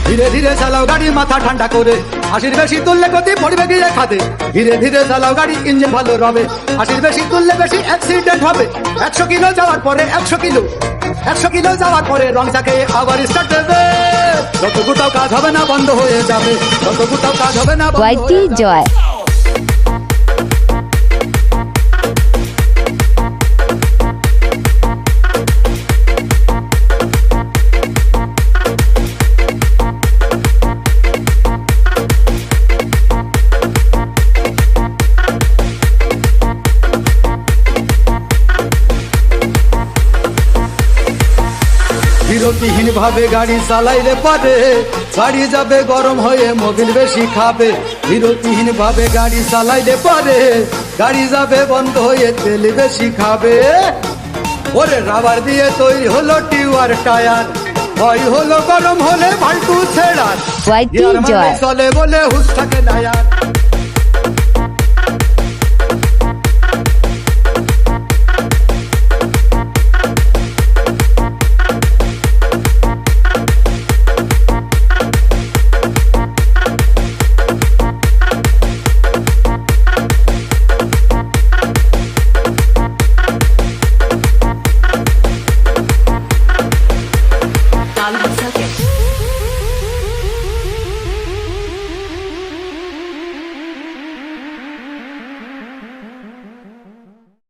ধীরে ধীরে চালাও গাড়ি মাথা ঠান্ডা করে, 80 বেশি তুললে গতি পড়বে গিয়ে খাদে। ধীরে ধীরে চালাও গাড়ি, ইঞ্জিন ভালো রবে, 80 বেশি তুললে বেশি অ্যাক্সিডেন্ট হবে। 100 কিলো যাওয়ার পরে 100 কিলো যাওয়ার পরে রং চাকে আবার স্টার্ট দেবে। যত গুটাও কাজ হবে না বন্ধ হয়ে যাবে, যত গুটাও কাজ হবে না বন্ধ ওয়াইটি হয়ে যাবে। জয়। বিরতিহীন ভাবে গাড়ি চালাইলে পারে, গাড়ি যাবে গরম হয়ে মোবিল বেশি খাবে। বিরতিহীন ভাবে গাড়ি চালাইলে পারে, গাড়ি যাবে বন্ধ হয়ে তেল বেশি খাবে। ওরে রাবার দিয়ে তৈরি হলো টিউয়ার টায়ার, ভয় হলো গরম হলে ফাল্টু ছেড়ার। ওয়াইটি গিয়ার মারলে জয়। চলে বলে হুশ থাকে না আর।